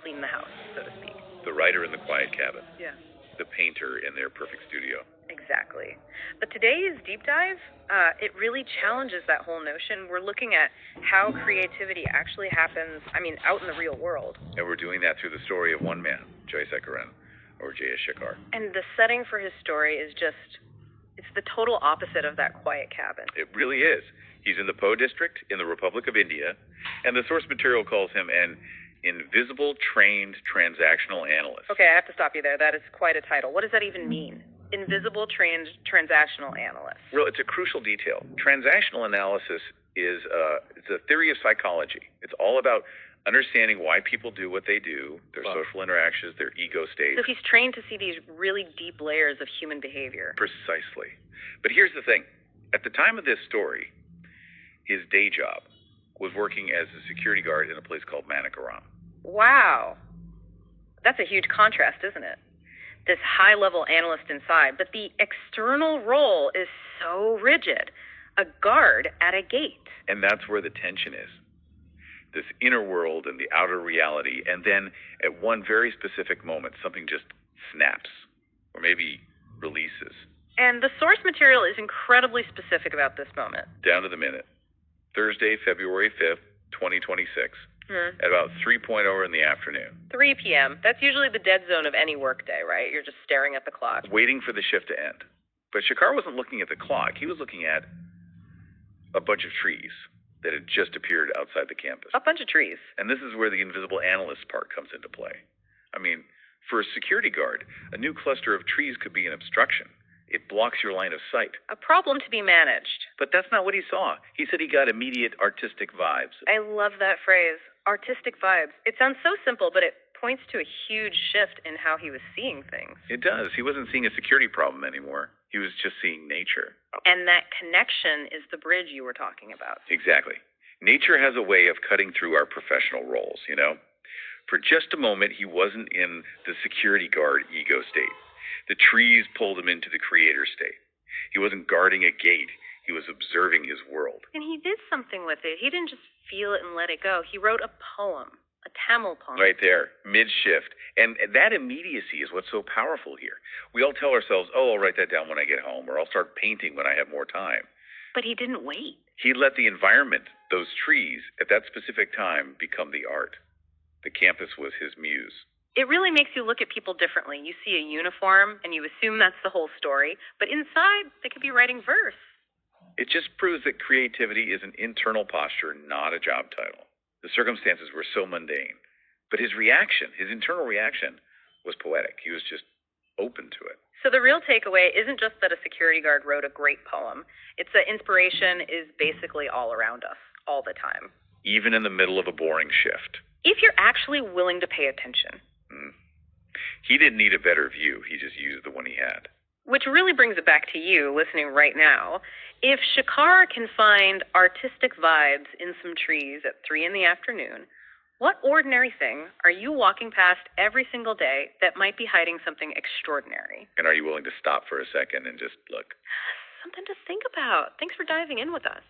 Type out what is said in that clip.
clean the house, so to speak. The writer in the quiet cabin. Yeah. The painter in their perfect studio. Exactly. But today's deep dive, it really challenges that whole notion. We're looking at how creativity actually happens, out in the real world. And we're doing that through the story of one man, Jayasehkkaran, or Jayasehkkaran. And the setting for his story is it's the total opposite of that quiet cabin. It really is. He's in the Po district in the Republic of India, and the source material calls him an invisible trained transactional analyst. Okay, I have to stop you there. That is quite a title. What does that even mean? Invisible trained transactional analyst. Well, it's a crucial detail. Transactional analysis is it's a theory of psychology. It's all about understanding why people do what they do, their social interactions, their ego states. So he's trained to see these really deep layers of human behavior. Precisely. But here's the thing. At the time of this story, his day job was working as a security guard in a place called Manikaram. Wow. That's a huge contrast, isn't it? This high-level analyst inside, but the external role is so rigid. A guard at a gate. And that's where the tension is. This inner world and the outer reality, and then at one very specific moment, something just snaps, or maybe releases. And the source material is incredibly specific about this moment. Down to the minute. Thursday, February 5th, 2026, at about 3:00 in the afternoon. 3 p.m. That's usually the dead zone of any workday, right? You're just staring at the clock. Waiting for the shift to end. But Shekhar wasn't looking at the clock. He was looking at a bunch of trees that had just appeared outside the campus. A bunch of trees. And this is where the invisible analyst part comes into play. For a security guard, a new cluster of trees could be an obstruction. It blocks your line of sight. A problem to be managed. But that's not what he saw. He said he got immediate artistic vibes. I love that phrase, artistic vibes. It sounds so simple, but it points to a huge shift in how he was seeing things. It does. He wasn't seeing a security problem anymore. He was just seeing nature. And that connection is the bridge you were talking about. Exactly. Nature has a way of cutting through our professional roles, For just a moment, he wasn't in the security guard ego state. The trees pulled him into the creator state. He wasn't guarding a gate. He was observing his world. And he did something with it. He didn't just feel it and let it go. He wrote a poem, a Tamil poem. Right there, mid-shift. And that immediacy is what's so powerful here. We all tell ourselves, I'll write that down when I get home, or I'll start painting when I have more time. But he didn't wait. He let the environment, those trees, at that specific time, become the art. The campus was his muse. It really makes you look at people differently. You see a uniform, and you assume that's the whole story. But inside, they could be writing verse. It just proves that creativity is an internal posture, not a job title. The circumstances were so mundane. But his internal reaction, was poetic. He was just open to it. So the real takeaway isn't just that a security guard wrote a great poem. It's that inspiration is basically all around us, all the time. Even in the middle of a boring shift. If you're actually willing to pay attention. He didn't need a better view. He just used the one he had. Which really brings it back to you, listening right now. If Shekhar can find artistic vibes in some trees at 3 p.m, what ordinary thing are you walking past every single day that might be hiding something extraordinary? And are you willing to stop for a second and just look? Something to think about. Thanks for diving in with us.